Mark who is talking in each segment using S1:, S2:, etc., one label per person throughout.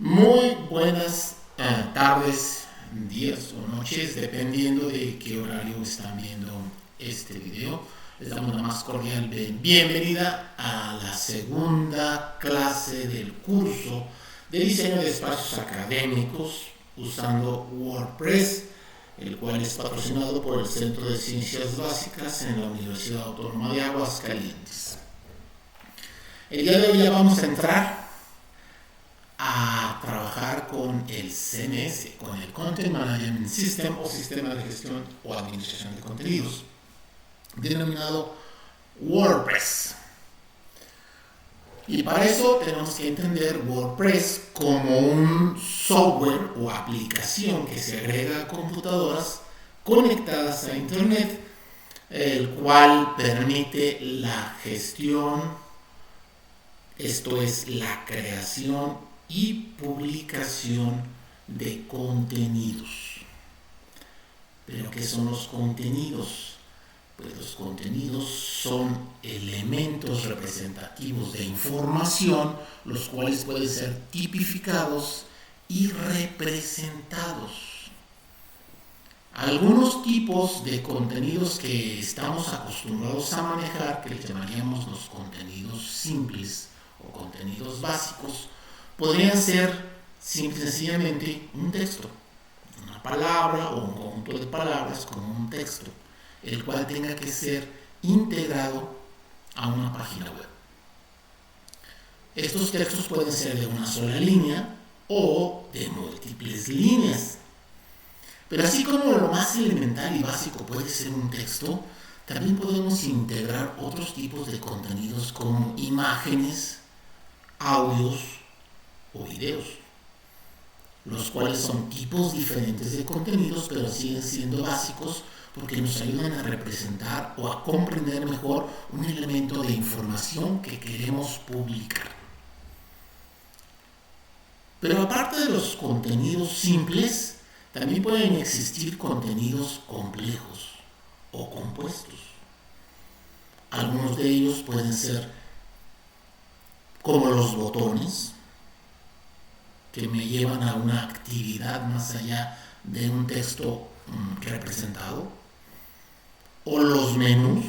S1: Muy buenas tardes, días o noches, dependiendo de qué horario están viendo este video. Les damos la más cordial bienvenida a la segunda clase del curso de diseño de espacios académicos usando WordPress, el cual es patrocinado por el Centro de Ciencias Básicas en la Universidad Autónoma de Aguascalientes. El día de hoy ya vamos a entrar a trabajar con el CMS, con el Content Management System o Sistema de Gestión o Administración de Contenidos, denominado WordPress. Y para eso tenemos que entender WordPress como un software o aplicación que se agrega a computadoras conectadas a Internet, el cual permite la gestión, esto es la creación y publicación de contenidos. ¿Pero qué son los contenidos? Pues los contenidos son elementos representativos de información, los cuales pueden ser tipificados y representados. Algunos tipos de contenidos que estamos acostumbrados a manejar, que les llamaríamos los contenidos simples o contenidos básicos, podrían ser simple y sencillamente un texto, una palabra o un conjunto de palabras como un texto, el cual tenga que ser integrado a una página web. Estos textos pueden ser de una sola línea o de múltiples líneas. Pero así como lo más elemental y básico puede ser un texto, también podemos integrar otros tipos de contenidos como imágenes, audios o videos, los cuales son tipos diferentes de contenidos, pero siguen siendo básicos porque nos ayudan a representar o a comprender mejor un elemento de información que queremos publicar. Pero aparte de los contenidos simples, también pueden existir contenidos complejos o compuestos. Algunos de ellos pueden ser como los botones, que me llevan a una actividad más allá de un texto representado, o los menús.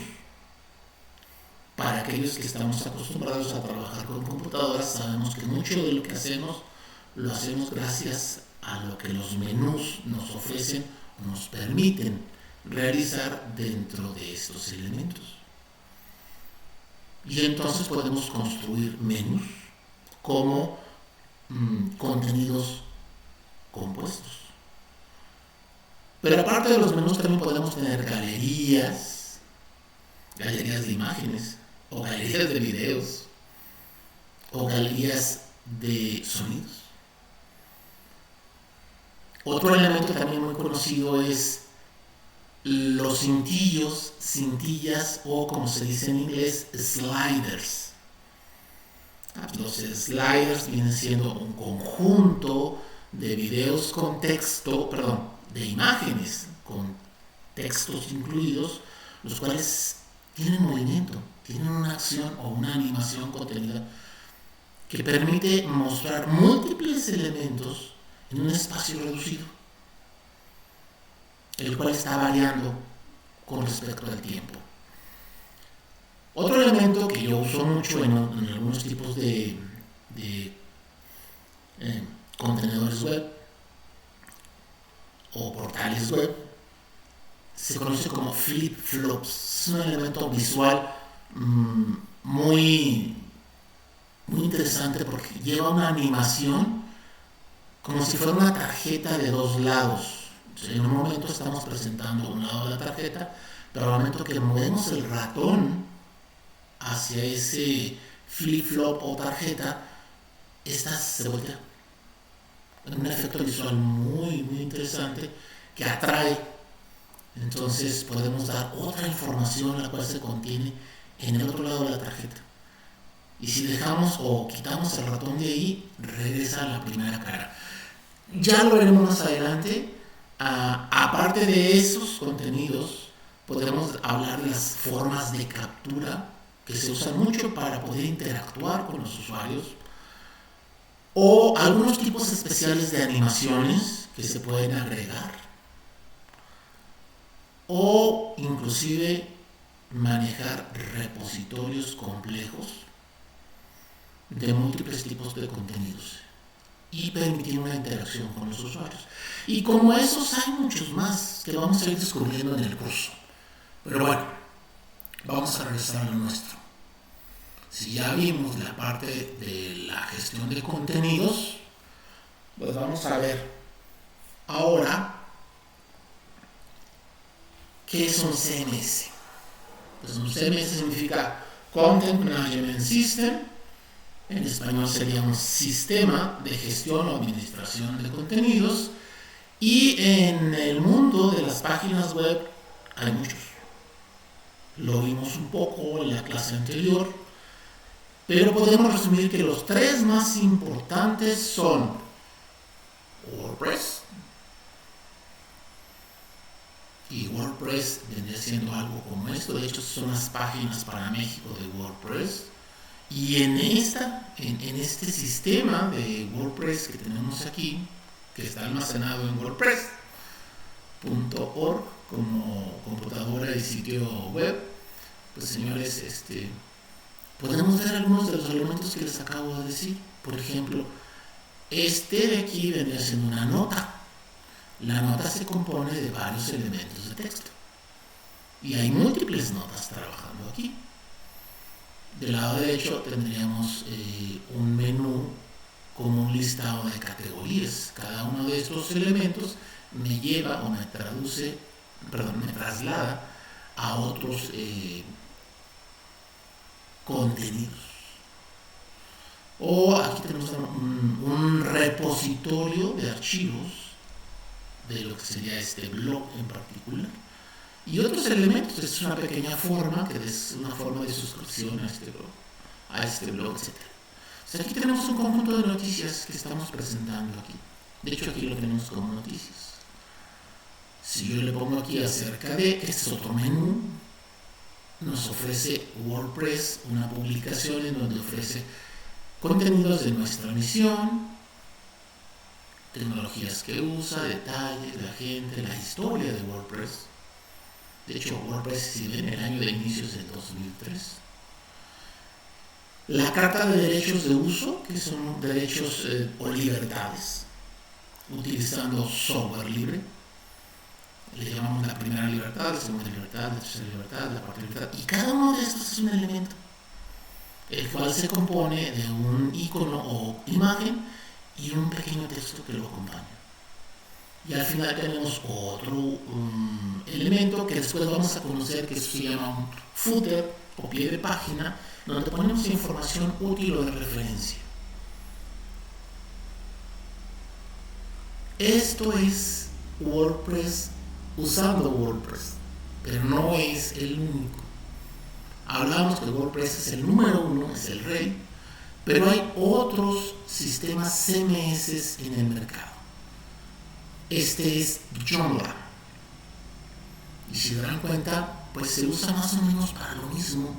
S1: Para aquellos que estamos acostumbrados a trabajar con computadoras, sabemos que mucho de lo que hacemos lo hacemos gracias a lo que los menús nos ofrecen o nos permiten realizar dentro de estos elementos. Y entonces podemos construir menús como contenidos compuestos. Pero aparte de los menús también podemos tener galerías de imágenes, o galerías de videos, o galerías de sonidos. Otro elemento también muy conocido es los cintillas o como se dice en inglés, sliders. Los sliders vienen siendo un conjunto de videos con texto, de imágenes con textos incluidos, los cuales tienen movimiento, tienen una acción o una animación contenida que permite mostrar múltiples elementos en un espacio reducido, el cual está variando con respecto al tiempo. Otro elemento que yo uso mucho en algunos tipos de contenedores web o portales web se conoce como flip-flops. Es un elemento visual muy interesante porque lleva una animación como si fuera una tarjeta de dos lados. En un momento estamos presentando un lado de la tarjeta, pero al momento que movemos el ratón hacia ese flip-flop o tarjeta, esta se voltea. Un efecto visual muy interesante que atrae. Entonces podemos dar otra información la cual se contiene en el otro lado de la tarjeta. Y si dejamos o quitamos el ratón de ahí, regresa a la primera cara. Ya lo veremos más adelante. Aparte de esos contenidos, podremos hablar de las formas de captura que se usan mucho para poder interactuar con los usuarios. o algunos tipos especiales de animaciones que se pueden agregar, o inclusive manejar repositorios complejos de múltiples tipos de contenidos y permitir una interacción con los usuarios. Y como esos hay muchos más que vamos a ir descubriendo en el curso. Pero bueno, vamos a regresar a lo nuestro. Si ya vimos la parte de la gestión de contenidos, pues vamos a ver ahora qué es un CMS. Pues un CMS significa Content Management System. En español sería un sistema de gestión o administración de contenidos. Y en el mundo de las páginas web hay muchos. Lo vimos un poco en la clase anterior, pero podemos resumir que los tres más importantes son WordPress, y WordPress vendría siendo algo como esto. De hecho, son las páginas para México de WordPress. Y en este sistema de WordPress que tenemos aquí, que está almacenado en WordPress.org como computadora y sitio web, pues señores, podemos ver algunos de los elementos que les acabo de decir. Por ejemplo, este de aquí vendría siendo una nota. La nota se compone de varios elementos de texto y hay múltiples notas trabajando aquí. Del lado derecho tendríamos un menú como un listado de categorías. Cada uno de estos elementos me lleva o me traslada a otros contenidos. O aquí tenemos un repositorio de archivos de lo que sería este blog en particular, y otros elementos. Es una pequeña forma, que es una forma de suscripción a este blog, etc. O sea, aquí tenemos un conjunto de noticias que estamos presentando aquí. De hecho, aquí lo tenemos como noticias. Si yo le pongo aquí acerca de, este es otro menú, nos ofrece WordPress una publicación en donde ofrece contenidos de nuestra misión, tecnologías que usa, detalles, la gente, la historia de WordPress. De hecho, WordPress se ve en el año de inicios del 2003. La carta de derechos de uso, que son derechos o libertades, utilizando software libre. Le llamamos la primera libertad, la segunda libertad, la tercera libertad, la cuarta libertad. Y cada uno de estos es un elemento, el cual se compone de un icono o imagen y un pequeño texto que lo acompaña. Y al final tenemos otro elemento que después vamos a conocer, que se llama un footer o pie de página, donde ponemos información útil o de referencia. Esto es WordPress usando WordPress, pero no es el único. Hablamos que WordPress es el número uno, es el rey, pero hay otros sistemas CMS en el mercado. Este es Joomla. Y si se dan cuenta, pues se usa más o menos para lo mismo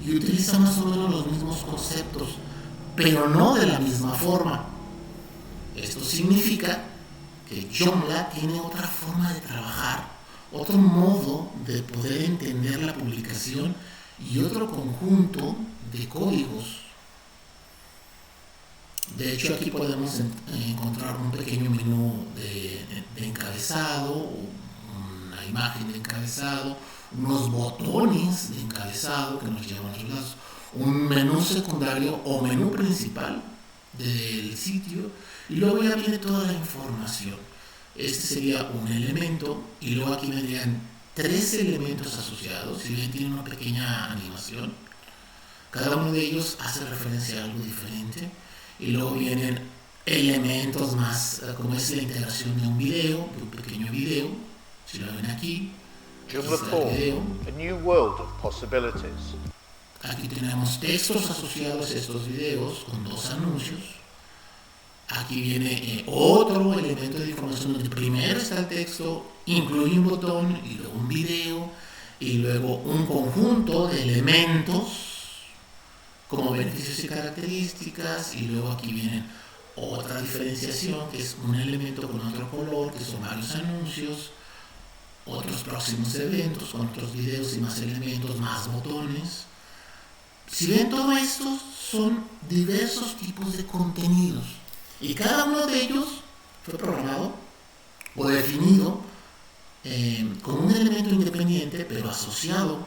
S1: y utiliza más o menos los mismos conceptos, pero no de la misma forma. Esto significa que Joomla tiene otra forma de trabajar, otro modo de poder entender la publicación y otro conjunto de códigos. De hecho, aquí podemos encontrar un pequeño menú de encabezado, una imagen de encabezado, unos botones de encabezado que nos llevan a los lados, un menú secundario o menú principal del sitio, y luego ya viene toda la información. Este sería un elemento, y luego aquí vendrían tres elementos asociados. Si bien tiene una pequeña animación, cada uno de ellos hace referencia a algo diferente. Y luego vienen elementos más, como es la integración de un video, de un pequeño video. Si lo ven aquí,
S2: Joomla Form, a new world of possibilities.
S1: Aquí tenemos textos asociados a estos videos con dos anuncios. Aquí viene otro elemento de información donde primero está el texto, incluye un botón y luego un video y luego un conjunto de elementos como beneficios y características, y luego aquí vienen otra diferenciación, que es un elemento con otro color, que son varios anuncios, otros próximos eventos con otros videos y más elementos, más botones. Si ven, todo esto son diversos tipos de contenidos y cada uno de ellos fue programado o definido con un elemento independiente pero asociado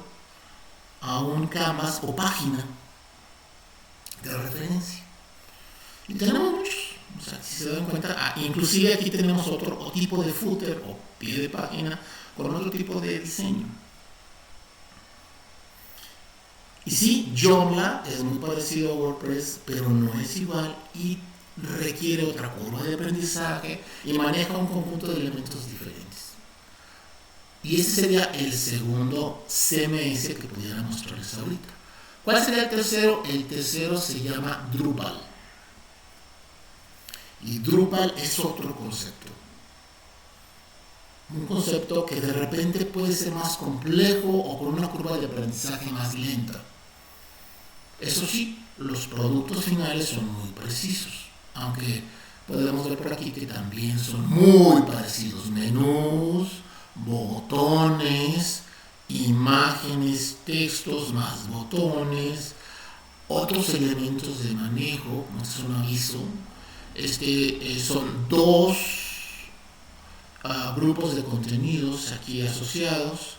S1: a un canvas o página de referencia. Y tenemos muchos, o sea, si se dan cuenta, inclusive aquí tenemos otro tipo de footer o pie de página con otro tipo de diseño. Y sí, Joomla es muy parecido a WordPress, pero no es igual y requiere otra curva de aprendizaje y maneja un conjunto de elementos diferentes. Y ese sería el segundo CMS que pudiera mostrarles ahorita. ¿Cuál sería el tercero? El tercero se llama Drupal. Y Drupal es otro concepto. Un concepto que de repente puede ser más complejo o con una curva de aprendizaje más lenta. Eso sí, los productos finales son muy precisos, aunque podemos ver por aquí que también son muy parecidos. Menús, botones, imágenes, textos más botones, otros elementos de manejo, como es un aviso. Son dos grupos de contenidos aquí asociados.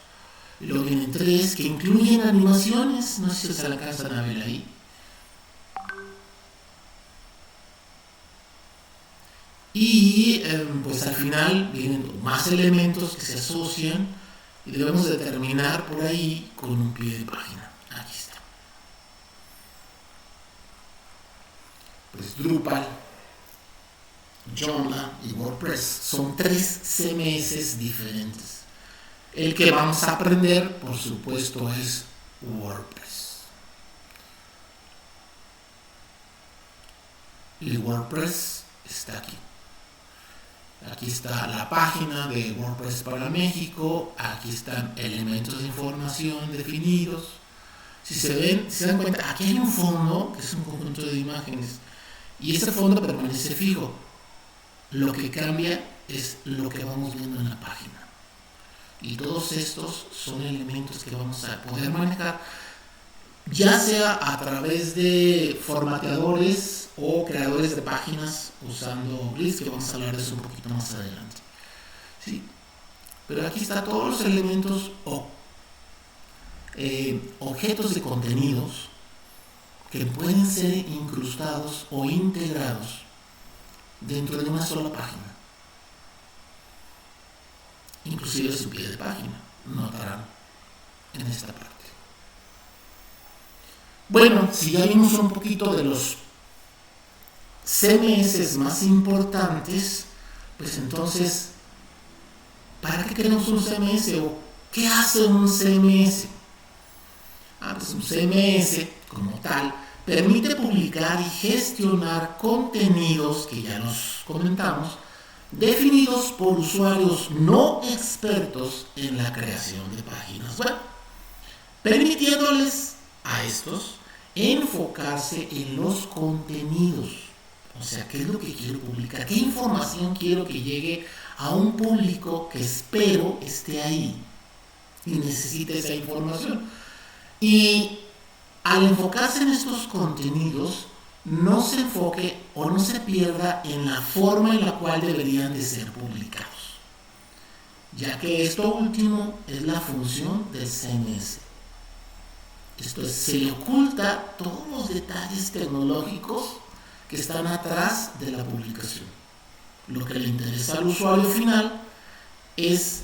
S1: Y luego vienen tres que incluyen animaciones. No sé si se alcanzan a ver ahí. Y pues al final vienen más elementos que se asocian y debemos de terminar por ahí con un pie de página. Aquí está. Pues Drupal, Joomla y WordPress son tres CMS diferentes. El que vamos a aprender, por supuesto, es WordPress. Y WordPress está aquí. Aquí está la página de WordPress para México. Aquí están elementos de información definidos. Si se dan cuenta, aquí hay un fondo que es un conjunto de imágenes. Y ese fondo permanece fijo. Lo que cambia es lo que vamos viendo en la página. Y todos estos son elementos que vamos a poder manejar, ya sea a través de formateadores o creadores de páginas usando GLIS, que vamos a hablar de eso un poquito más adelante. ¿Sí? Pero aquí están todos los elementos o objetos de contenidos que pueden ser incrustados o integrados dentro de una sola página. Inclusive su pie de página, notarán en esta parte. Bueno, si ya vimos un poquito de los CMS más importantes, pues entonces, ¿para qué queremos un CMS? ¿O qué hace un CMS? Pues un CMS, como tal, permite publicar y gestionar contenidos, que ya los comentamos, definidos por usuarios no expertos en la creación de páginas web, permitiéndoles a estos enfocarse en los contenidos. O sea, ¿qué es lo que quiero publicar? ¿Qué información quiero que llegue a un público que espero esté ahí y necesite esa información? Y al enfocarse en estos contenidos, no se enfoque o no se pierda en la forma en la cual deberían de ser publicados, ya que esto último es la función del CMS. Esto es, se le oculta todos los detalles tecnológicos que están atrás de la publicación. Lo que le interesa al usuario final es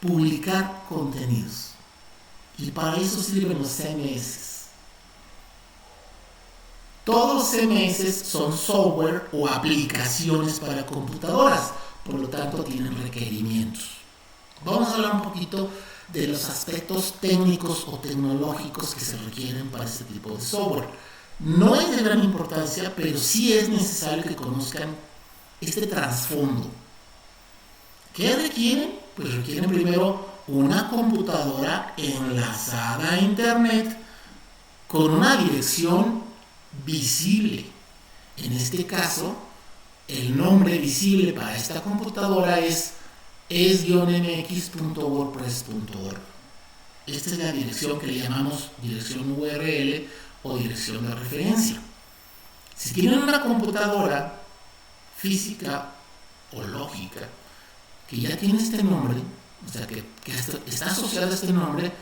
S1: publicar contenidos, y para eso sirven los CMS. Todos los CMS son software o aplicaciones para computadoras, por lo tanto tienen requerimientos. Vamos a hablar un poquito de los aspectos técnicos o tecnológicos que se requieren para este tipo de software. No es de gran importancia, pero sí es necesario que conozcan este trasfondo. ¿Qué requieren? Pues requieren primero una computadora enlazada a internet con una dirección visible. En este caso, el nombre visible para esta computadora es es-mx.wordpress.org. Esta es la dirección que le llamamos dirección URL o dirección de referencia. Si tienen una computadora física o lógica que ya tiene este nombre, o sea, que está asociada a este nombre,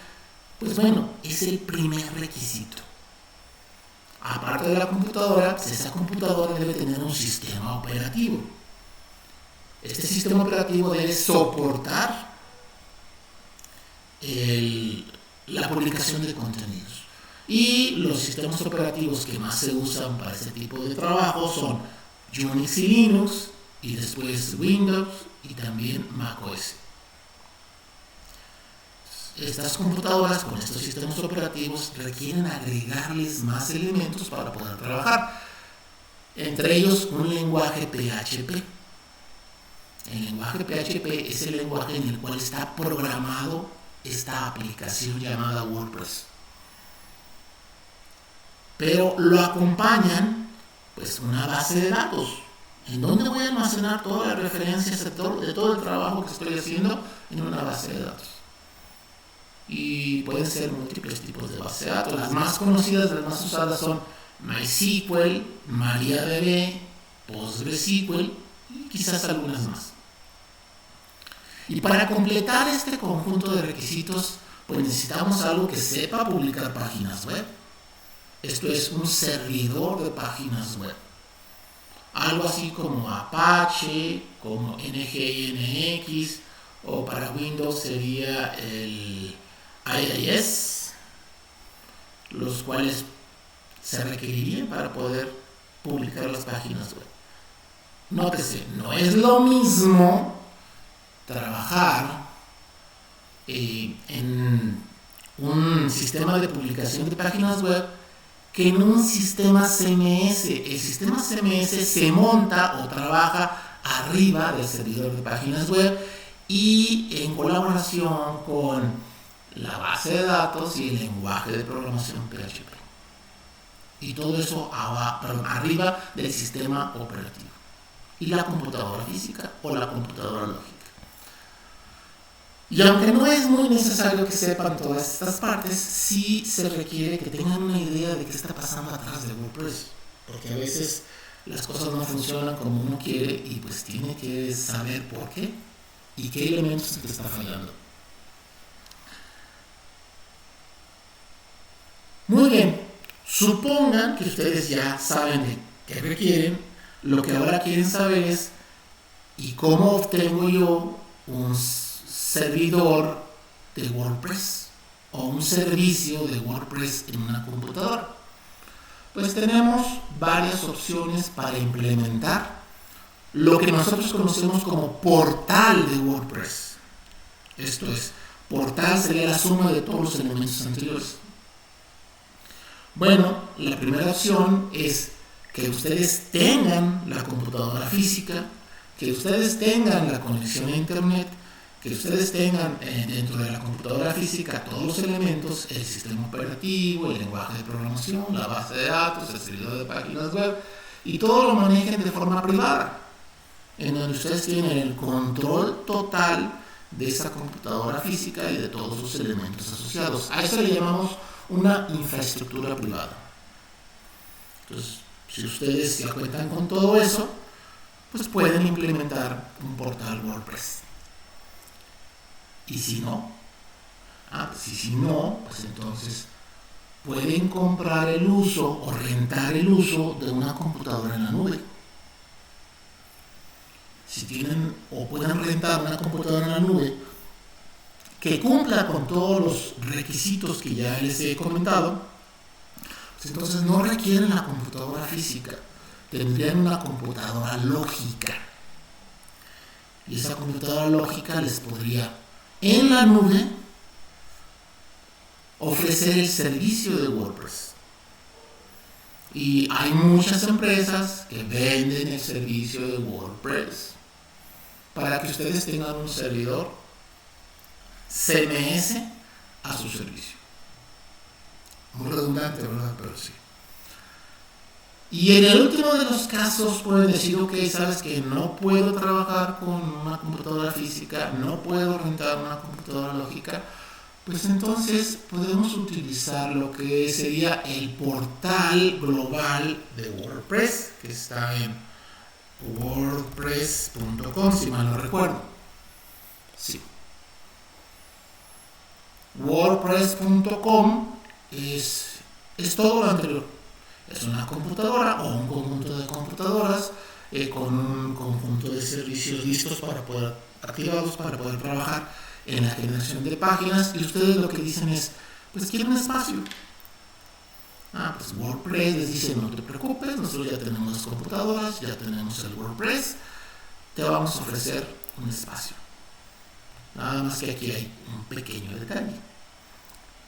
S1: pues bueno, es el primer requisito. Aparte de la computadora, pues esa computadora debe tener un sistema operativo. Este sistema operativo debe soportar la publicación de contenidos. Y los sistemas operativos que más se usan para este tipo de trabajo son Unix y Linux, y después Windows y también macOS. Estas computadoras con estos sistemas operativos requieren agregarles más elementos para poder trabajar, entre ellos un lenguaje PHP. El lenguaje PHP es el lenguaje en el cual está programado esta aplicación llamada WordPress. Pero lo acompañan pues una base de datos. ¿En dónde voy a almacenar todas las referencias de todo el trabajo que estoy haciendo? En una base de datos. Y pueden ser múltiples tipos de base de datos. Las más conocidas, las más usadas son MySQL, MariaDB, PostgreSQL y quizás algunas más. Y para completar este conjunto de requisitos, pues necesitamos algo que sepa publicar páginas web. Esto es un servidor de páginas web. Algo así como Apache, como NGINX, o para Windows sería el IIS, los cuales se requerirían para poder publicar las páginas web. Nótese, no es lo mismo trabajar en un sistema de publicación de páginas web que en un sistema CMS. El sistema CMS se monta o trabaja arriba del servidor de páginas web y en colaboración con la base de datos y el lenguaje de programación PHP. Y todo eso arriba del sistema operativo. Y la computadora física o la computadora lógica. Y aunque no es muy necesario que sepan todas estas partes, sí se requiere que tengan una idea de qué está pasando atrás de WordPress. Porque a veces las cosas no funcionan como uno quiere y pues tiene que saber por qué y qué elementos te está fallando. Muy bien, supongan que ustedes ya saben de qué requieren. Lo que ahora quieren saber es ¿y cómo obtengo yo un servidor de WordPress o un servicio de WordPress en una computadora? Pues tenemos varias opciones para implementar lo que nosotros conocemos como portal de WordPress. Esto es, portal sería la suma de todos los elementos anteriores. Bueno, la primera opción es que ustedes tengan la computadora física, que ustedes tengan la conexión a internet, que ustedes tengan dentro de la computadora física todos los elementos, el sistema operativo, el lenguaje de programación, la base de datos, el servidor de páginas web, y todo lo manejen de forma privada, en donde ustedes tienen el control total de esa computadora física y de todos sus elementos asociados. A eso le llamamos una infraestructura privada. Entonces, si ustedes ya cuentan con todo eso, pues pueden implementar un portal WordPress. Y si no, pues entonces pueden comprar el uso o rentar el uso de una computadora en la nube. Si tienen o pueden rentar una computadora en la nube que cumpla con todos los requisitos que ya les he comentado, pues entonces no requieren la computadora física, tendrían una computadora lógica. Y esa computadora lógica les podría en la nube ofrecer el servicio de WordPress. Y hay muchas empresas que venden el servicio de WordPress para que ustedes tengan un servidor CMS a su servicio. Muy redundante, ¿verdad? Pero sí. Y en el último de los casos pueden decir, ok, sabes que no puedo trabajar con una computadora física, no puedo rentar una computadora lógica, pues entonces podemos utilizar lo que sería el portal global de WordPress, que está en wordpress.com, si mal no recuerdo. Sí. WordPress.com es todo lo anterior. Es una computadora o un conjunto de computadoras con un conjunto de servicios listos para poder activados para poder trabajar en la generación de páginas, y ustedes lo que dicen es, pues quiero un espacio. Pues WordPress les dice, no te preocupes, nosotros ya tenemos las computadoras, ya tenemos el WordPress, te vamos a ofrecer un espacio. Nada más que aquí hay un pequeño detalle.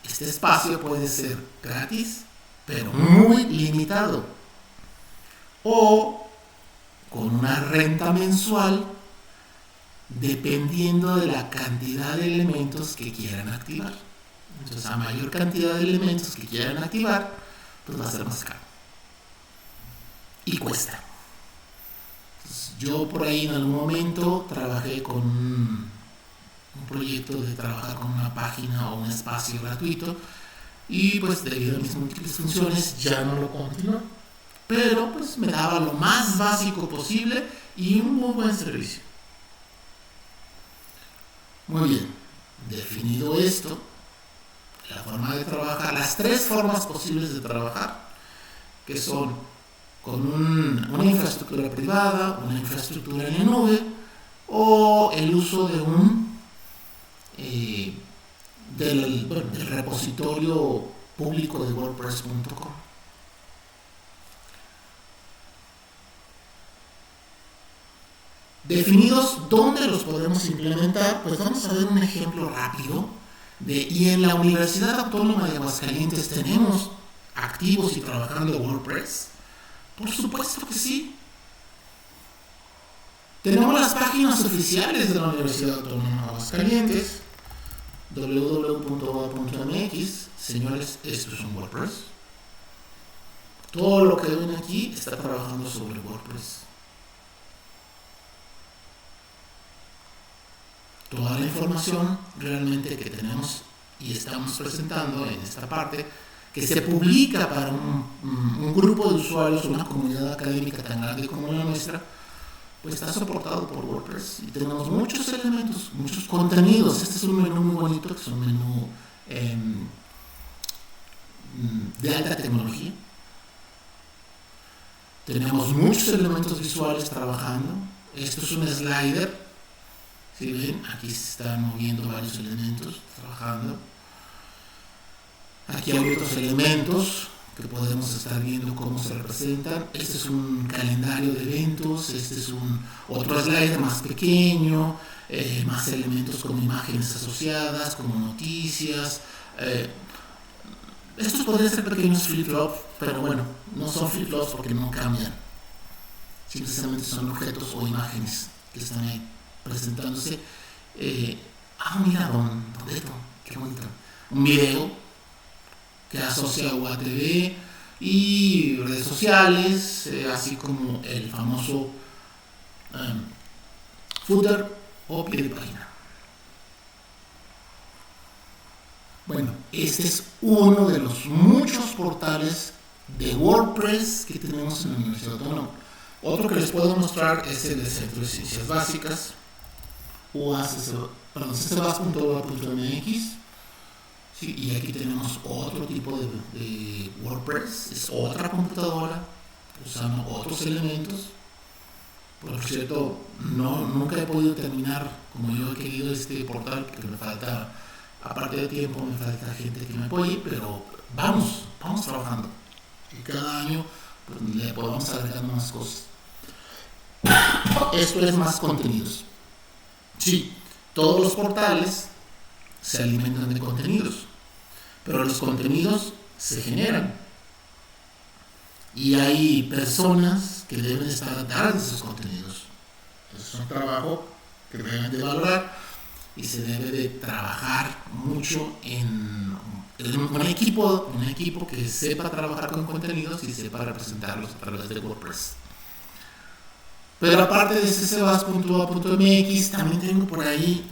S1: Este espacio puede ser gratis, pero muy limitado, o con una renta mensual, dependiendo de la cantidad de elementos que quieran activar. Entonces, a mayor cantidad de elementos que quieran activar, pues va a ser más caro y cuesta. Entonces, yo por ahí en algún momento trabajé con un proyecto de trabajar con una página o un espacio gratuito, y pues debido a mis múltiples funciones ya no lo continuo, pero pues me daba lo más básico posible y un muy buen servicio. Muy bien, definido esto, la forma de trabajar, las tres formas posibles de trabajar, que son con una infraestructura privada, una infraestructura en la nube, o el uso de del repositorio público de WordPress.com. Definidos dónde los podemos implementar, pues vamos a ver un ejemplo rápido y en la Universidad Autónoma de Aguascalientes tenemos activos y trabajando WordPress. Por supuesto que sí. Tenemos las páginas oficiales de la Universidad Autónoma de Aguascalientes, www.oa.mx. Señores, esto es un WordPress. Todo lo que ven aquí está trabajando sobre WordPress. Toda la información realmente que tenemos y estamos presentando en esta parte, que se publica para un grupo de usuarios, una comunidad académica tan grande como la nuestra, pues está soportado por WordPress, y tenemos muchos elementos, muchos contenidos. Este es un menú muy bonito, que es un menú de alta tecnología. Tenemos muchos elementos visuales trabajando. Esto es un slider. Si ven, aquí se están moviendo varios elementos trabajando. Aquí hay otros elementos que podemos estar viendo cómo se representan. Este es un calendario de eventos. Este es otro slider más pequeño, más elementos como imágenes asociadas, como noticias. Estos podrían ser pequeños flip-flops, pero bueno, no son flip-flops porque no cambian. Simplemente son objetos o imágenes que están ahí presentándose. Mira, don Beto, qué bonito. Un video que asocia a UATV y redes sociales, así como el famoso footer o pie de página. Bueno, este es uno de los muchos portales de WordPress que tenemos en la Universidad Autónoma. Otro que les puedo mostrar es el de Centro de Ciencias Básicas, ccbas.oa.mx. Sí, y aquí tenemos otro tipo de WordPress, es otra computadora usando otros elementos. Por cierto, nunca he podido terminar como yo he querido este portal, porque me falta, aparte de tiempo, me falta gente que me apoye, pero vamos trabajando. Y cada año pues, le podemos agregar más cosas. Esto es más contenidos. Sí, todos los portales se alimentan de contenidos, pero los contenidos se generan y hay personas que deben estar atrás de esos contenidos. Es un trabajo que deben de valorar, y se debe de trabajar mucho en un equipo que sepa trabajar con contenidos y sepa representarlos a través de WordPress. Pero aparte de ccbas.ua.mx, también tengo por ahí,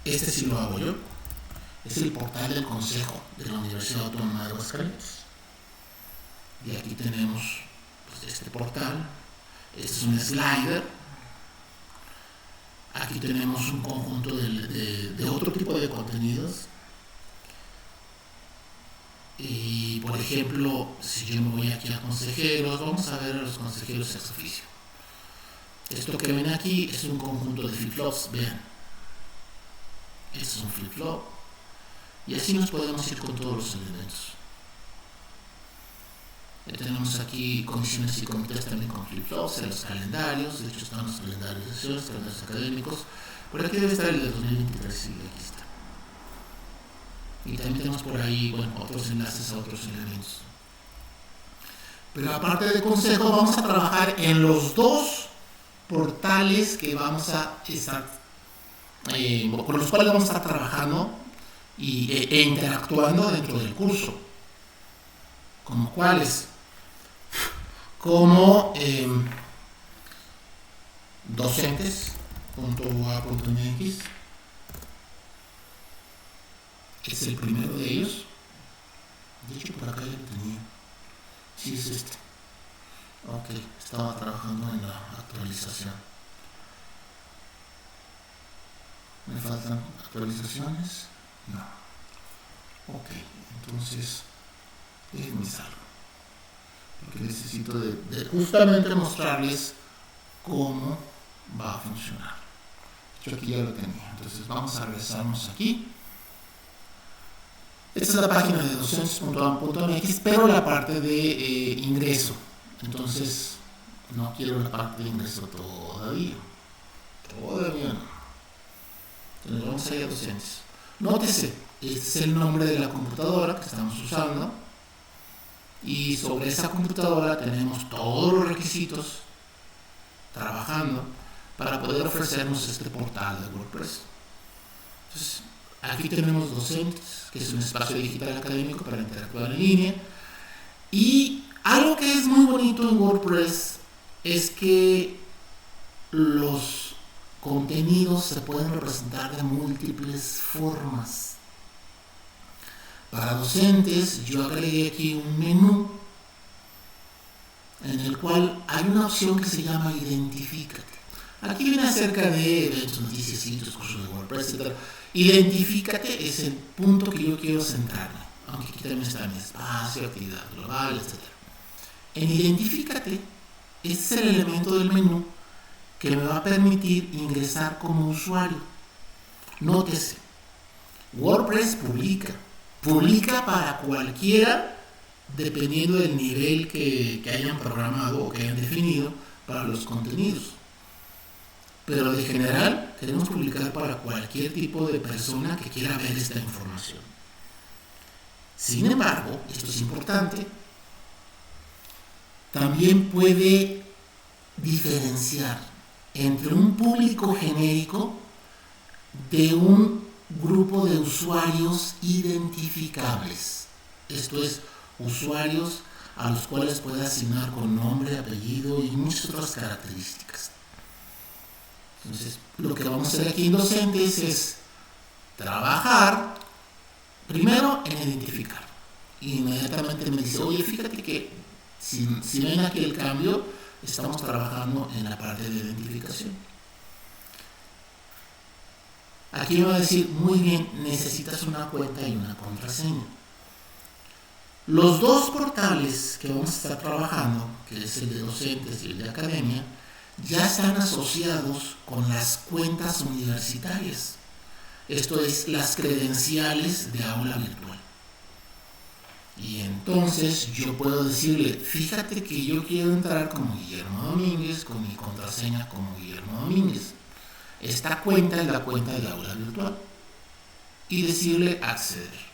S1: este sí lo hago yo, es el portal del Consejo de la Universidad Autónoma de Aguascalientes. Y aquí tenemos pues, este portal, este es un slider, aquí tenemos un conjunto de otro tipo de contenidos. Y por ejemplo, si yo me voy aquí a consejeros, vamos a ver a los consejeros ex oficio. Esto que ven aquí es un conjunto de flip-flops, vean. Este es un flip-flop. Y así nos podemos ir con todos los elementos. Tenemos aquí comisiones y comités también con flip-flops, en los calendarios. De hecho están los calendarios de sesiones, calendarios académicos. Por aquí debe estar el de 2023, sí, aquí está. Y también tenemos por ahí, bueno, otros enlaces a otros elementos. Pero aparte de consejo, vamos a trabajar en los dos portales que vamos a estar, con los cuales vamos a estar trabajando e interactuando dentro del curso. ¿Como cuáles? Como docentes.ua.mx. Es el primero de ellos. De hecho, por acá ya lo tenía. Sí, es este. Ok, estaba trabajando en la actualización. ¿Me faltan actualizaciones? No. Ok, entonces déjenme salgo. Porque necesito de justamente mostrarles cómo va a funcionar. Yo aquí ya lo tenía. Entonces vamos a regresarnos aquí. Esta es la página de docentes.am.mx, pero la parte de ingreso. Entonces, no quiero la parte de ingreso todavía. Todavía no. Entonces, vamos a ir a docentes. Nótese, este es el nombre de la computadora que estamos usando. Y sobre esa computadora tenemos todos los requisitos trabajando para poder ofrecernos este portal de WordPress. Entonces, aquí tenemos docentes, que es un espacio digital académico para interactuar en línea. Y algo que es muy bonito en WordPress es que los contenidos se pueden representar de múltiples formas. Para docentes, yo agregué aquí un menú en el cual hay una opción que se llama Identifícate. Aquí viene acerca de eventos, noticias, sitios, cursos de WordPress, etc. Identifícate es el punto que yo quiero centrarme, aunque aquí también está mi espacio, actividad global, etc. En Identifícate, este es el elemento del menú que me va a permitir ingresar como usuario. Nótese, WordPress publica para cualquiera, dependiendo del nivel que hayan programado o que hayan definido para los contenidos. Pero de general queremos publicar para cualquier tipo de persona que quiera ver esta información. Sin embargo, esto es importante, también puede diferenciar entre un público genérico de un grupo de usuarios identificables. Esto es, usuarios a los cuales puede asignar con nombre, apellido y muchas otras características. Entonces, lo que vamos a hacer aquí en docentes es trabajar primero en identificar. Inmediatamente me dice, oye, fíjate que si ven aquí el cambio, estamos trabajando en la parte de identificación. Aquí me va a decir, muy bien, necesitas una cuenta y una contraseña. Los dos portales que vamos a estar trabajando, que es el de docentes y el de academia, ya están asociados con las cuentas universitarias. Esto es, las credenciales de aula virtual. Y entonces yo puedo decirle, fíjate que yo quiero entrar como Guillermo Domínguez, con mi contraseña como Guillermo Domínguez. Esta cuenta es la cuenta de aula virtual. Y decirle acceder.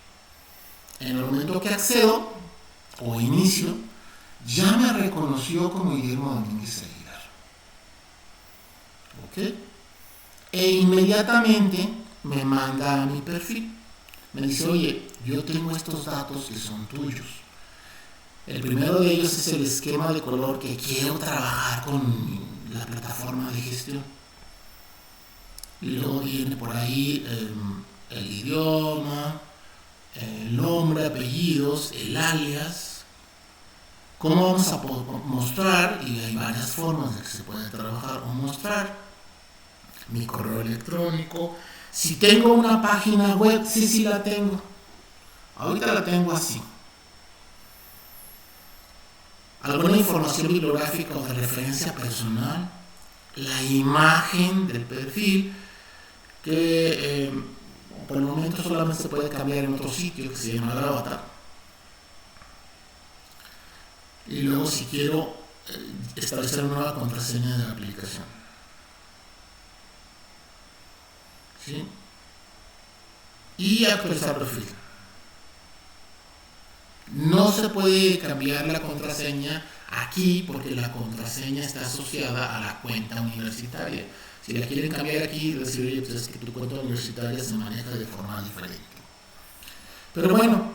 S1: En el momento que accedo o inicio, ya me reconoció como Guillermo Domínguez Aguilar. ¿Ok? E inmediatamente me manda a mi perfil. Me dice, oye, yo tengo estos datos que son tuyos. El primero de ellos es el esquema de color que quiero trabajar con la plataforma de gestión. Y luego viene por ahí el idioma, el nombre, apellidos, el alias. ¿Cómo vamos a mostrar? Y hay varias formas de que se puede trabajar o mostrar. Mi correo electrónico. Si tengo una página web, sí la tengo. Ahorita la tengo así. Alguna información bibliográfica o de referencia personal. La imagen del perfil, que por el momento solamente se puede cambiar en otro sitio que se llama Gravatar. Y luego si quiero establecer una nueva contraseña de la aplicación. ¿Sí? Y actualizar perfil. No se puede cambiar la contraseña aquí porque la contraseña está asociada a la cuenta universitaria. Si la quieren cambiar aquí, decir, oye, pues es que tu cuenta universitaria se maneja de forma diferente. Pero bueno,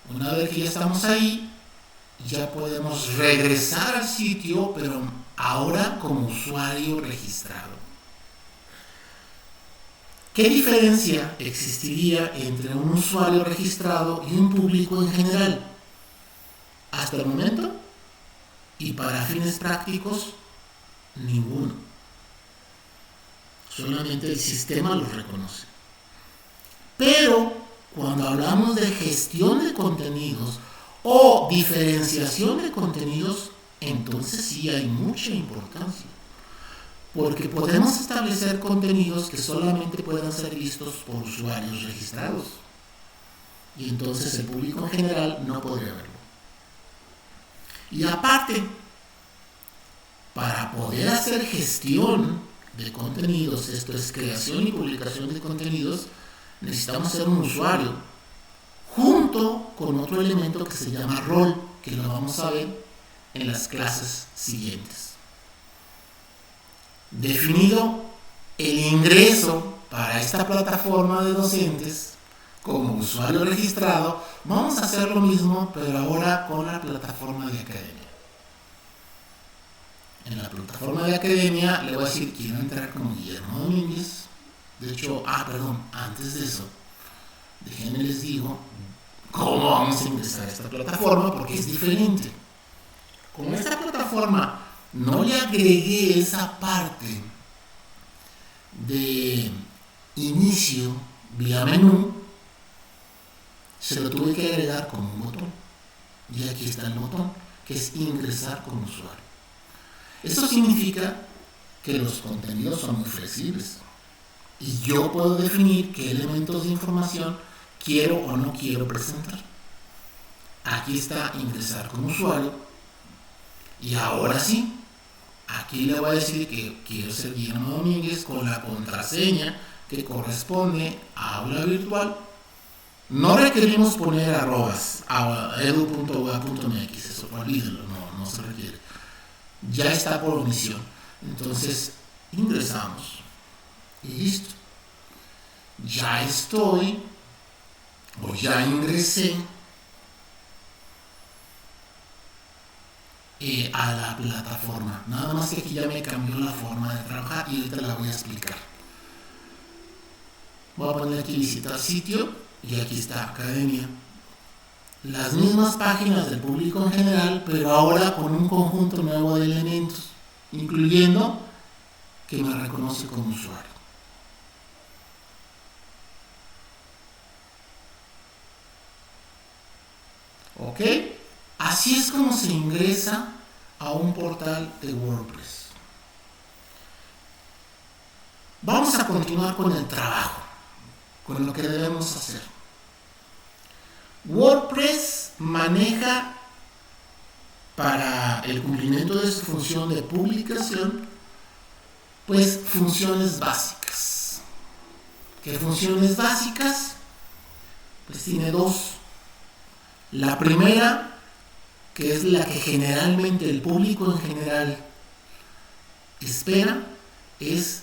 S1: una vez que ya estamos ahí, ya podemos regresar al sitio, pero ahora como usuario registrado. ¿Qué diferencia existiría entre un usuario registrado y un público en general? Hasta el momento, y para fines prácticos, ninguno. Solamente el sistema los reconoce. Pero cuando hablamos de gestión de contenidos o diferenciación de contenidos, entonces sí hay mucha importancia. Porque podemos establecer contenidos que solamente puedan ser vistos por usuarios registrados. Y entonces el público en general no podría verlo. Y aparte, para poder hacer gestión de contenidos, esto es creación y publicación de contenidos, necesitamos ser un usuario, junto con otro elemento que se llama rol, que lo vamos a ver en las clases siguientes. Definido el ingreso para esta plataforma de docentes como usuario registrado, vamos a hacer lo mismo, pero ahora con la plataforma de academia. En la plataforma de academia le voy a decir, quiero entrar como Guillermo Domínguez. De hecho, antes de eso, déjenme les digo cómo vamos a ingresar a esta plataforma, porque es diferente. Con esta plataforma no le agregué esa parte de inicio vía menú, se lo tuve que agregar como un botón. Y aquí está el botón, que es ingresar como usuario. Esto significa que los contenidos son muy flexibles y yo puedo definir qué elementos de información quiero o no quiero presentar. Aquí está ingresar como usuario y ahora sí, aquí le voy a decir que quiero ser Guillermo Domínguez con la contraseña que corresponde a aula virtual. No requerimos poner arrobas a edu.ua.mx, eso olvídenlo, no se requiere. Ya está por omisión. Entonces ingresamos y listo. Ya estoy o ya ingresé a la plataforma. Nada más que aquí ya me cambió la forma de trabajar y ahorita la voy a explicar. Voy a poner aquí visitar sitio y aquí está academia. Las mismas páginas del público en general, pero ahora con un conjunto nuevo de elementos, incluyendo que me reconoce como usuario. ¿Ok? Así es como se ingresa a un portal de WordPress. Vamos a continuar con el trabajo, con lo que debemos hacer. WordPress maneja para el cumplimiento de su función de publicación, pues funciones básicas. ¿Qué funciones básicas? Pues tiene dos. La primera, que es la que generalmente el público en general espera, es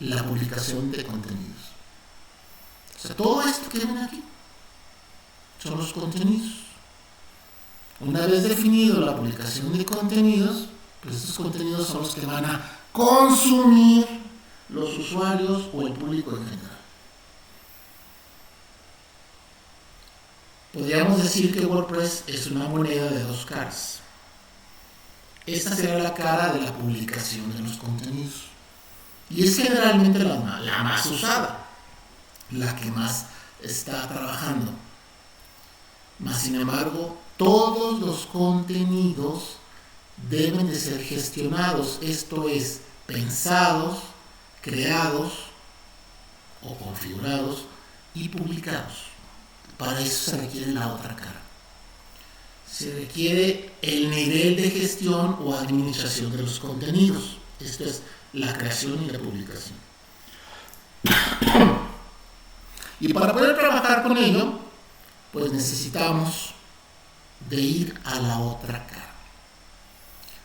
S1: la publicación de contenidos. O sea, todo esto que ven aquí son los contenidos. Una vez definido la publicación de contenidos, pues estos contenidos son los que van a consumir los usuarios o el público en general. Podríamos decir que WordPress es una moneda de dos caras. Esta será la cara de la publicación de los contenidos. Y es generalmente la más usada, la que más está trabajando. Mas, sin embargo, todos los contenidos deben de ser gestionados, esto es, pensados, creados o configurados y publicados. Para eso se requiere la otra cara. Se requiere el nivel de gestión o administración de los contenidos. Esto es la creación y la publicación. Y para poder trabajar con ello, pues necesitamos de ir a la otra cara.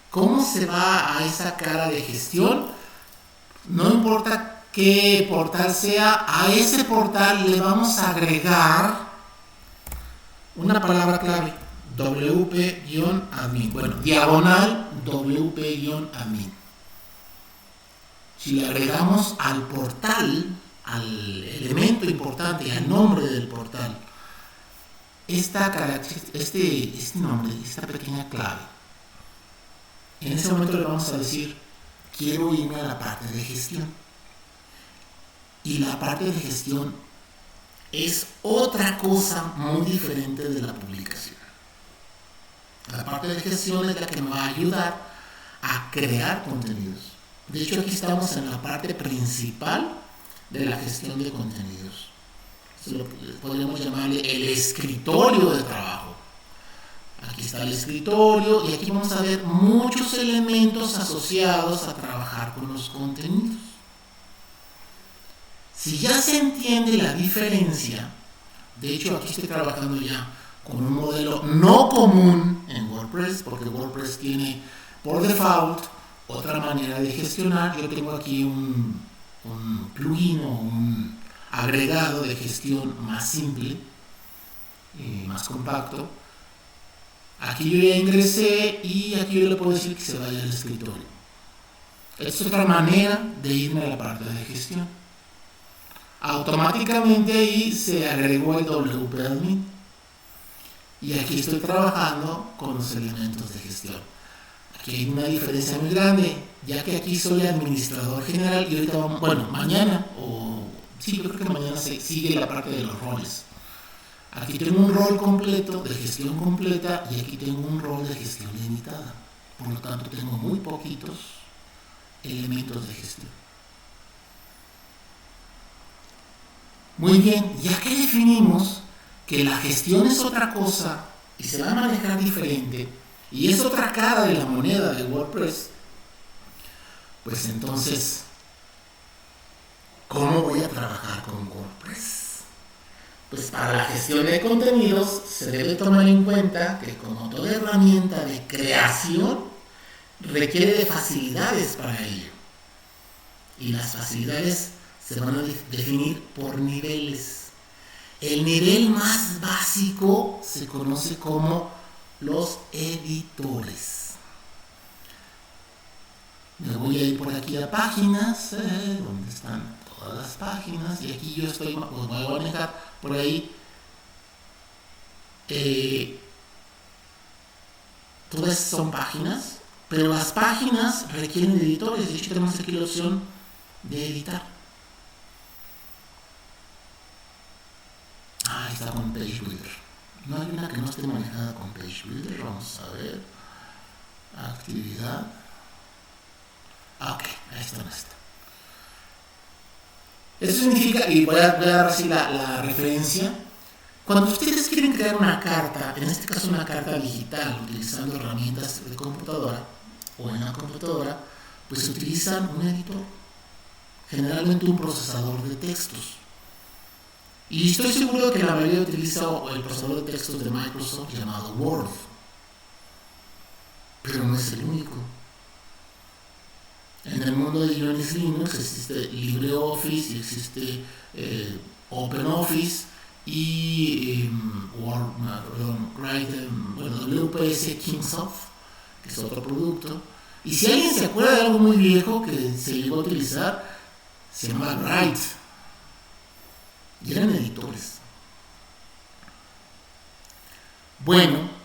S1: ¿Cómo se va a esa cara de gestión? No importa qué portal sea, a ese portal le vamos a agregar una palabra clave, WP-admin. Bueno, diagonal WP-admin. Si le agregamos al portal, al elemento importante, al nombre del portal, este nombre, esta pequeña clave, en ese momento le vamos a decir, quiero irme a la parte de gestión. Y la parte de gestión es otra cosa muy diferente de la publicación. La parte de gestión es la que me va a ayudar a crear contenidos. De hecho, aquí estamos en la parte principal de la gestión de contenidos. Eso es lo que podríamos llamarle el escritorio de trabajo. Aquí está el escritorio y aquí vamos a ver muchos elementos asociados a trabajar con los contenidos. Si ya se entiende la diferencia, de hecho aquí estoy trabajando ya con un modelo no común en WordPress, porque WordPress tiene por default otra manera de gestionar. Yo tengo aquí un plugin o un agregado de gestión más simple, más compacto. Aquí yo ya ingresé y aquí yo le puedo decir que se vaya al escritorio. Esta es otra manera de irme a la parte de gestión. Automáticamente ahí se agregó el WP-admin y aquí estoy trabajando con los elementos de gestión. Aquí hay una diferencia muy grande, ya que aquí soy administrador general y ahorita vamos, bueno, mañana, yo creo que mañana se sigue la parte de los roles. Aquí tengo un rol completo de gestión completa y aquí tengo un rol de gestión limitada. Por lo tanto, tengo muy poquitos elementos de gestión. Muy bien, ya que definimos que la gestión es otra cosa y se va a manejar diferente y es otra cara de la moneda de WordPress, pues entonces, ¿cómo voy a trabajar con WordPress? Pues para la gestión de contenidos se debe tomar en cuenta que, como toda herramienta de creación, requiere de facilidades para ello. Y las facilidades se van a definir por niveles. El nivel más básico se conoce como los editores. Me voy a ir por aquí a páginas, donde están todas las páginas, y aquí yo estoy, pues voy a manejar por ahí todas son páginas, pero las páginas requieren de editores. De hecho, tenemos aquí la opción de editar. Ahí está con Page Builder. No hay una que no esté manejada con Page Builder. Vamos a ver. Actividad. Ok, esto no está. Eso significa, y voy a dar así la referencia, cuando ustedes quieren crear una carta, en este caso una carta digital, utilizando herramientas de computadora o en la computadora, pues utilizan un editor, generalmente un procesador de textos. Y estoy seguro que la mayoría utiliza el procesador de textos de Microsoft llamado Word, pero no es el único. En el mundo de Linux existe LibreOffice y existe OpenOffice y WPS Kingsoft, que es otro producto. Y si alguien se acuerda de algo muy viejo que se llegó a utilizar, se llama Write. Y eran editores. Bueno,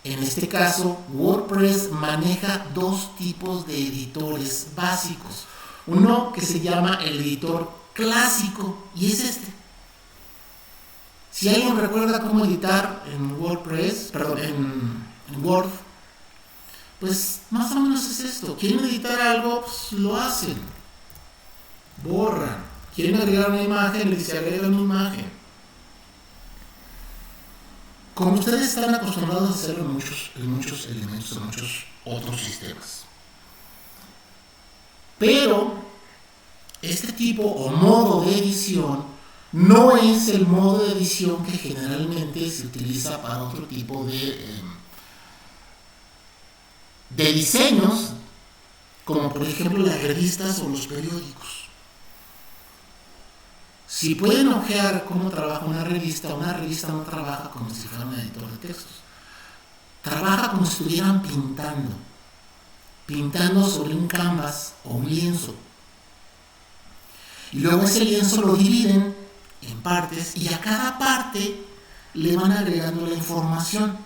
S1: en este caso, WordPress maneja dos tipos de editores básicos. Uno que se llama el editor clásico, y es este. Si alguien recuerda cómo editar en WordPress, en Word, pues más o menos es esto. Quieren editar algo, pues lo hacen. Borran. Quieren agregar una imagen, les agregan una imagen. Como ustedes están acostumbrados a hacerlo en muchos elementos, en muchos otros sistemas. Pero este tipo o modo de edición no es el modo de edición que generalmente se utiliza para otro tipo de diseños, como por ejemplo las revistas o los periódicos. Si pueden ojear cómo trabaja una revista no trabaja como si fuera un editor de textos. Trabaja como si estuvieran pintando sobre un canvas o un lienzo. Y luego ese lienzo lo dividen en partes y a cada parte le van agregando la información.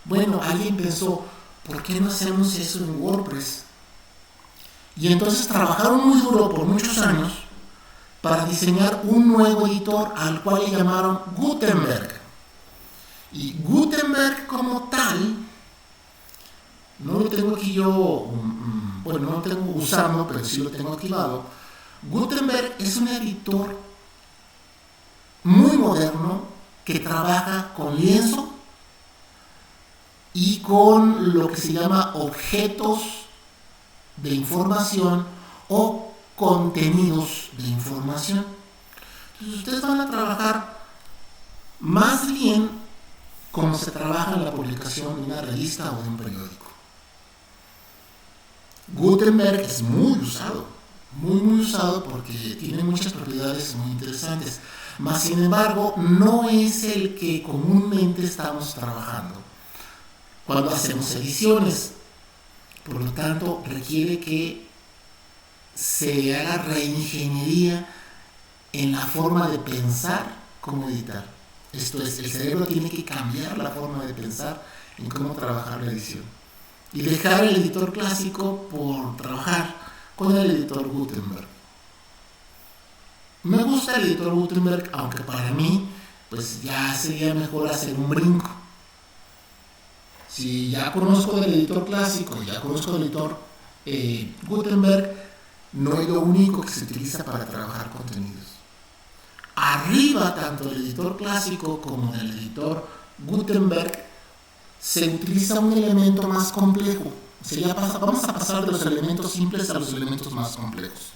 S1: Bueno, alguien pensó, ¿por qué no hacemos eso en WordPress? Y entonces trabajaron muy duro por muchos años para diseñar un nuevo editor al cual le llamaron Gutenberg. Y Gutenberg como tal, no lo tengo aquí yo, no lo tengo usando, pero sí lo tengo activado. Gutenberg es un editor muy moderno que trabaja con lienzo y con lo que se llama objetos de información o contenidos de información. Entonces ustedes van a trabajar más bien como se trabaja en la publicación de una revista o de un periódico. Gutenberg es muy usado porque tiene muchas propiedades muy interesantes, mas sin embargo no es el que comúnmente estamos trabajando cuando hacemos ediciones. Por lo tanto, requiere que se haga reingeniería en la forma de pensar cómo editar. Esto es, el cerebro tiene que cambiar la forma de pensar en cómo trabajar la edición y dejar el editor clásico por trabajar con el editor Gutenberg. Me gusta el editor Gutenberg, aunque para mí pues ya sería mejor hacer un brinco. Si ya conozco del editor clásico, ya conozco del editor Gutenberg, no es lo único que se utiliza para trabajar contenidos. Arriba, tanto del editor clásico como del editor Gutenberg, se utiliza un elemento más complejo. O sea, vamos a pasar de los elementos simples a los elementos más complejos.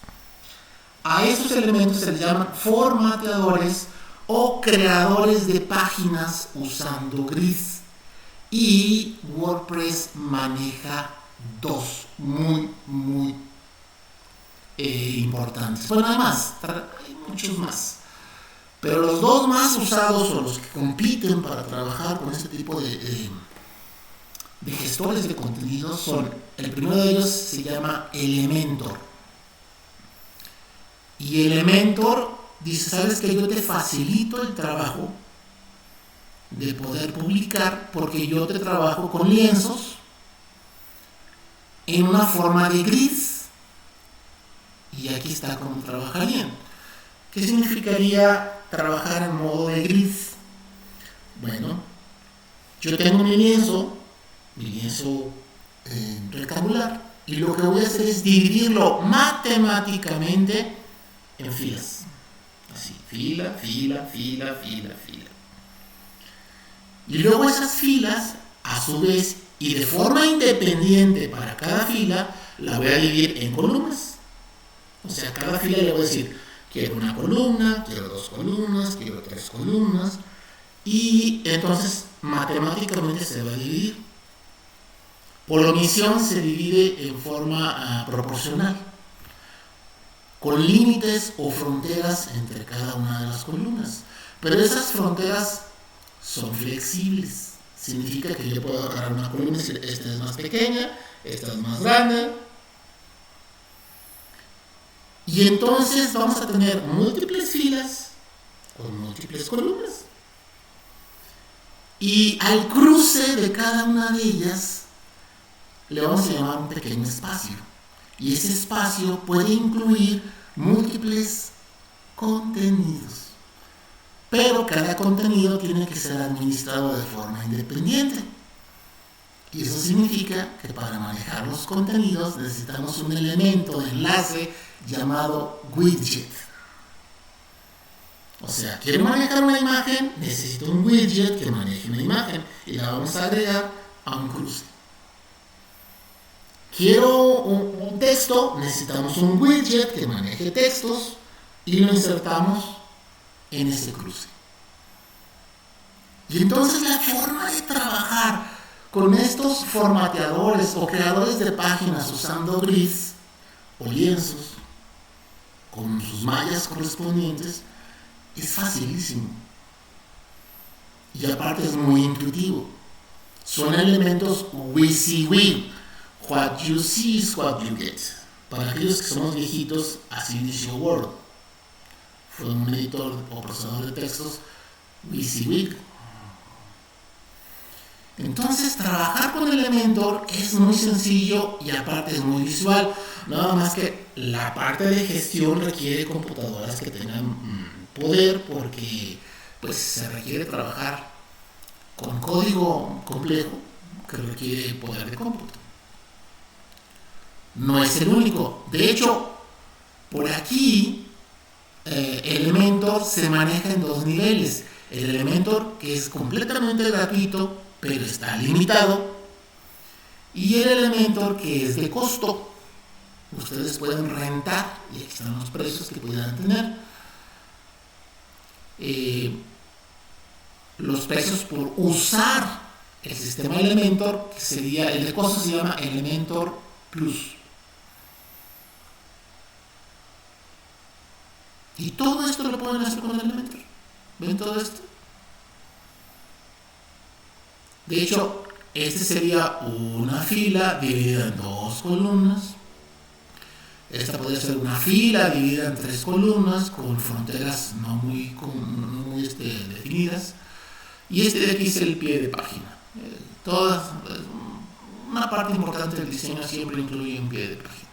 S1: A esos elementos se les llaman formateadores o creadores de páginas usando gris. Y WordPress maneja dos muy importantes. Bueno, hay muchos más. Pero los dos más usados o los que compiten para trabajar con este tipo de gestores de contenidos son, el primero de ellos se llama Elementor. Y Elementor dice, ¿sabes qué? Yo te facilito el trabajo de poder publicar porque yo te trabajo con lienzos en una forma de gris. Y aquí está cómo trabajarían. ¿Qué significaría trabajar en modo de gris? Bueno, yo tengo mi lienzo rectangular, y lo que voy a hacer es dividirlo matemáticamente en filas. Así, fila. Y luego esas filas, a su vez, y de forma independiente para cada fila, la voy a dividir en columnas. O sea, cada fila le voy a decir, quiero una columna, quiero dos columnas, quiero tres columnas, y entonces matemáticamente se va a dividir. Por omisión se divide en forma proporcional. con límites o fronteras entre cada una de las columnas. Pero esas fronteras son flexibles. Significa que yo puedo agarrar una columna y decir, esta es más pequeña, esta es más grande. Y entonces vamos a tener múltiples filas con múltiples columnas. Y al cruce de cada una de ellas le vamos a llamar un pequeño espacio. Y ese espacio puede incluir múltiples contenidos. Pero cada contenido tiene que ser administrado de forma independiente. Y eso significa que para manejar los contenidos necesitamos un elemento de enlace llamado widget. O sea, quiero manejar una imagen, necesito un widget que maneje una imagen y la vamos a agregar a un cruce. Quiero un texto, necesitamos un widget que maneje textos y lo insertamos en ese cruce. Y entonces la forma de trabajar con estos formateadores o creadores de páginas usando gris o lienzos con sus mallas correspondientes es facilísimo. Y aparte es muy intuitivo. Son elementos WYSIWYG. What you see is what you get. Para aquellos que somos viejitos, así inició Word. Fue un editor o procesador de textos WYSIWYG. Entonces, trabajar con Elementor es muy sencillo y aparte es muy visual. Nada más que la parte de gestión requiere computadoras que tengan poder porque pues se requiere trabajar con código complejo que requiere poder de cómputo. No es el único. De hecho, por aquí Elementor se maneja en dos niveles. El Elementor que es completamente gratuito pero está limitado, y el Elementor que es de costo. Ustedes pueden rentar y aquí están los precios que pudieran tener. Los precios por usar el sistema Elementor, que sería el de costo, se llama Elementor Plus. Y todo esto lo pueden hacer con Elementor. ¿Ven todo esto? De hecho, este sería una fila dividida en dos columnas. Esta podría ser una fila dividida en tres columnas con fronteras no muy definidas. Y este de aquí es el pie de página. Una parte importante del diseño siempre incluye un pie de página.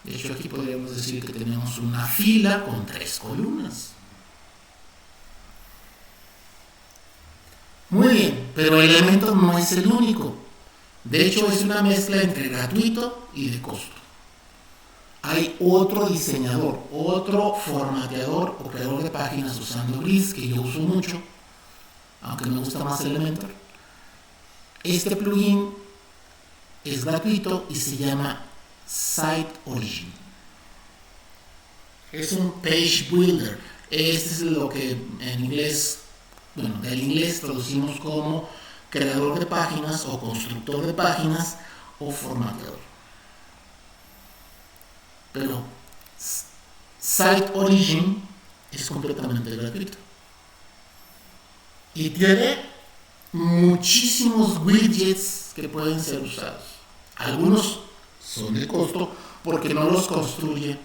S1: De hecho, aquí podríamos decir que tenemos una fila con tres columnas. Muy bien, pero Elementor no es el único. De hecho, es una mezcla entre gratuito y de costo. Hay otro diseñador, otro formateador o creador de páginas usando gris que yo uso mucho, aunque me gusta más Elementor. Este plugin es gratuito y se llama Site Origin. Es un page builder. Este es lo que en inglés, del inglés traducimos como creador de páginas o constructor de páginas o formateador. Pero Site Origin es completamente gratuito y tiene muchísimos widgets que pueden ser usados. Algunos son de costo porque no los construye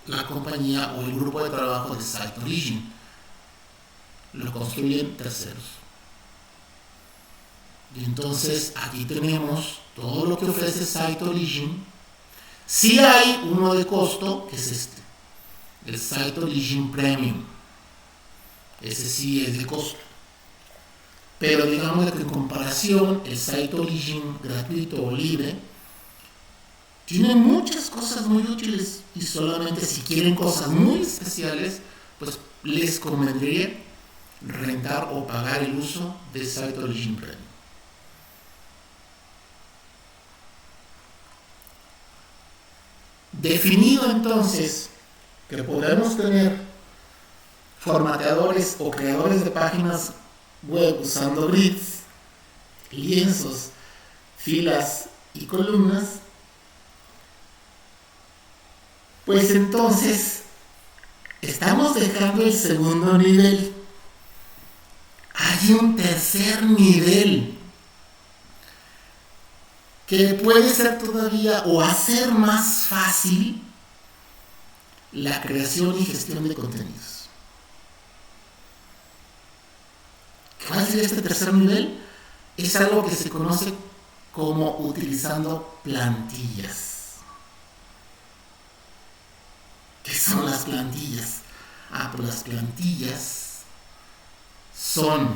S1: la compañía o el grupo de trabajo de Site Origin, lo construyen terceros. Y entonces aquí tenemos todo lo que ofrece Site Origin. Sí hay uno de costo, que es este, el Site Origin Premium. Ese sí es de costo. Pero digamos que en comparación, el Site Origin gratuito o libre tiene muchas cosas muy útiles y solamente si quieren cosas muy especiales, pues les convendría rentar o pagar el uso de Site Origin Premium. Definido entonces que podemos tener formateadores o creadores de páginas web usando grids, lienzos, filas y columnas, Pues entonces, estamos dejando el segundo nivel. Hay un tercer nivel que puede ser todavía o hacer más fácil la creación y gestión de contenidos. ¿Cuál sería este tercer nivel? Es algo que se conoce como utilizando plantillas. ¿Qué son las plantillas? Pues las plantillas son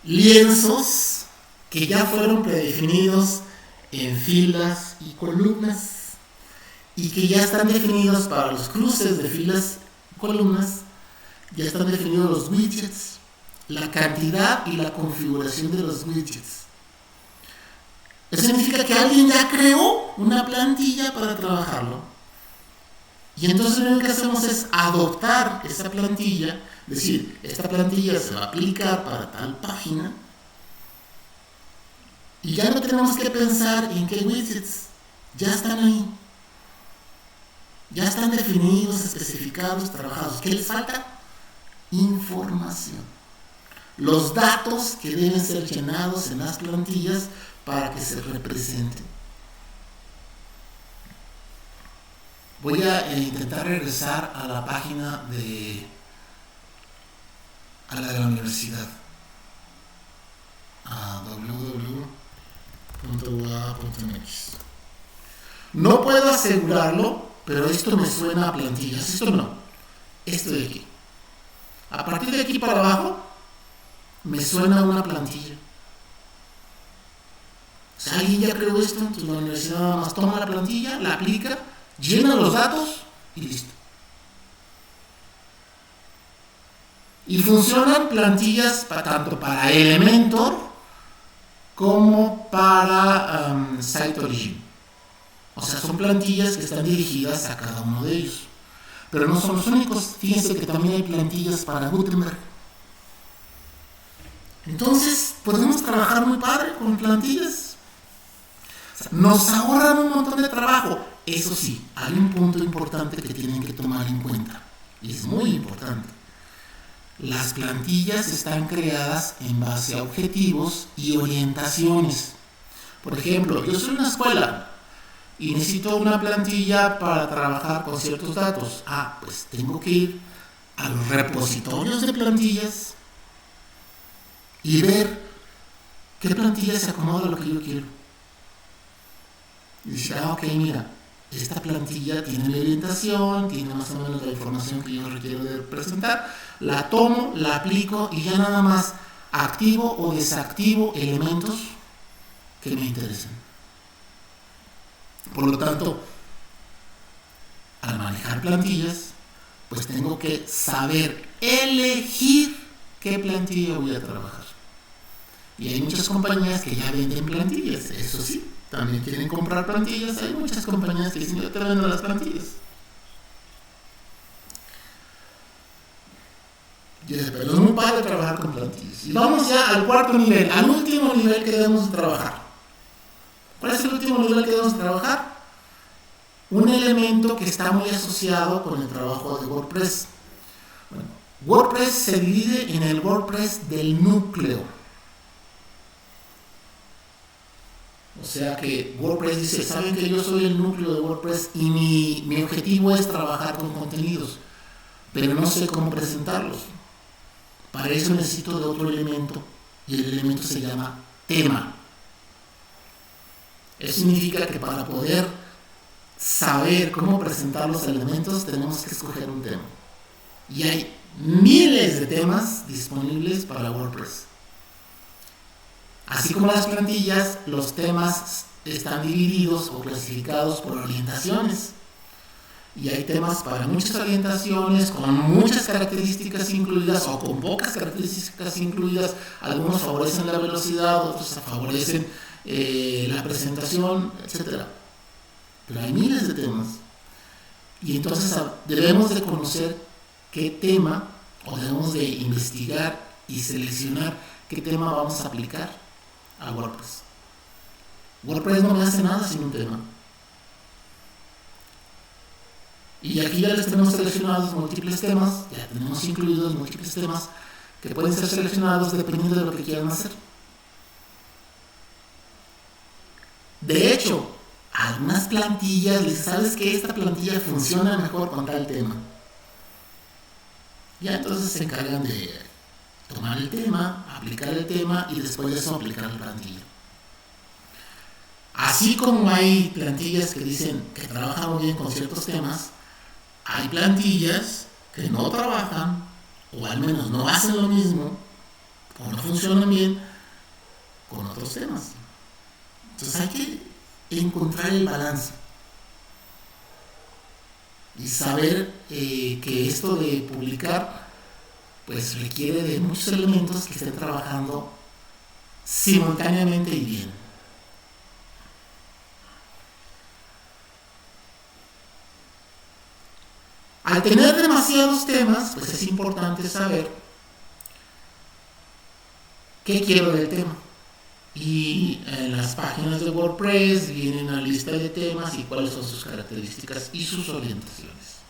S1: lienzos que ya fueron predefinidos en filas y columnas y que ya están definidos para los cruces de filas y columnas, ya están definidos los widgets, la cantidad y la configuración de los widgets. Eso significa que alguien ya creó una plantilla para trabajarlo. Y entonces lo único que hacemos es adoptar esa plantilla, decir, esta plantilla se va a aplicar para tal página, y ya no tenemos que pensar en qué widgets, ya están ahí, ya están definidos, especificados, trabajados. ¿Qué les falta? Información. Los datos que deben ser llenados en las plantillas para que se representen. Voy a intentar regresar a la página a la de la universidad, a www.ua.mx. No puedo asegurarlo, pero esto me suena a plantillas. Esto no, esto de aquí. A partir de aquí para abajo me suena a una plantilla. O sea, alguien ya creó esto, entonces la universidad nada más toma la plantilla, la aplica, llena los datos y listo. Y funcionan plantillas tanto para Elementor como para Site Origin. O sea, son plantillas que están dirigidas a cada uno de ellos. Pero no son los únicos. Fíjense que también hay plantillas para Gutenberg. Entonces, podemos trabajar muy padre con plantillas. O sea, nos ahorran un montón de trabajo. Eso sí, hay un punto importante que tienen que tomar en cuenta. Y es muy importante. Las plantillas están creadas en base a objetivos y orientaciones. Por ejemplo, yo soy una escuela y necesito una plantilla para trabajar con ciertos datos. Pues tengo que ir a los repositorios de plantillas y ver qué plantilla se acomoda a lo que yo quiero. Y decir, ok, mira, esta plantilla tiene mi orientación, tiene más o menos la información que yo requiero de presentar, la tomo, la aplico y ya nada más activo o desactivo elementos que me interesen. Por lo tanto, al manejar plantillas, pues tengo que saber elegir qué plantilla voy a trabajar. Y hay muchas compañías que ya venden plantillas, eso sí. También quieren comprar plantillas. Hay muchas compañías que dicen, yo te vendo las plantillas. Pero es muy padre trabajar con plantillas. Y vamos ya al cuarto nivel, al último nivel que debemos trabajar. ¿Cuál es el último nivel que debemos trabajar? Un elemento que está muy asociado con el trabajo de WordPress. Bueno, WordPress se divide en el WordPress del núcleo. O sea que WordPress dice, saben que yo soy el núcleo de WordPress y mi objetivo es trabajar con contenidos, pero no sé cómo presentarlos. Para eso necesito de otro elemento y el elemento se llama tema. Eso significa que para poder saber cómo presentar los elementos tenemos que escoger un tema. Y hay miles de temas disponibles para WordPress. Así como las plantillas, los temas están divididos o clasificados por orientaciones. Y hay temas para muchas orientaciones, con muchas características incluidas o con pocas características incluidas. Algunos favorecen la velocidad, otros favorecen la presentación, etc. Pero hay miles de temas. Y entonces debemos de conocer qué tema, o debemos de investigar y seleccionar qué tema vamos a aplicar a WordPress. WordPress no me hace nada sin un tema. Y aquí ya les tenemos seleccionados múltiples temas, ya tenemos incluidos múltiples temas que pueden ser seleccionados dependiendo de lo que quieran hacer. De hecho, algunas plantillas, les sabes que esta plantilla funciona mejor con tal tema. Ya entonces se encargan de tomar el tema, aplicar el tema y después de eso aplicar la plantilla. Así como hay plantillas que dicen que trabajan muy bien con ciertos temas, hay plantillas que no trabajan o al menos no hacen lo mismo o no funcionan bien con otros temas. Entonces hay que encontrar el balance y saber que esto de publicar pues requiere de muchos elementos que estén trabajando simultáneamente y bien. Al tener demasiados temas, pues es importante saber qué quiero del tema. Y en las páginas de WordPress viene una lista de temas y cuáles son sus características y sus orientaciones.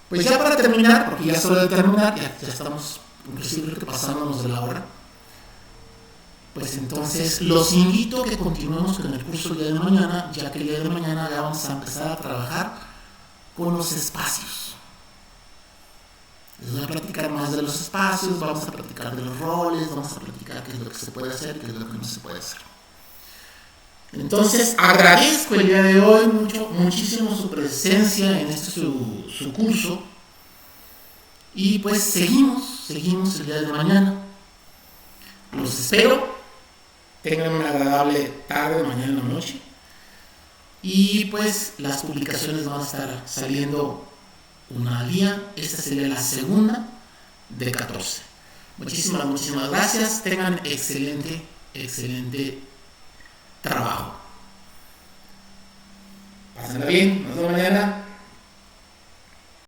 S1: Pues ya para terminar, porque ya es hora de terminar, ya estamos inclusive pasándonos de la hora. Pues entonces los invito a que continuemos con el curso el día de mañana, ya que el día de mañana ya vamos a empezar a trabajar con los espacios. Les voy a platicar más de los espacios, vamos a platicar de los roles, vamos a platicar qué es lo que se puede hacer y qué es lo que no se puede hacer. Entonces agradezco el día de hoy muchísimo su presencia en este su curso y pues seguimos el día de mañana. Los espero. Tengan una agradable tarde, mañana o noche. Y pues las publicaciones van a estar saliendo una al día. Esta sería la segunda de 14. Muchísimas gracias. Tengan excelente trabajo. Pásenla bien. Nos vemos mañana.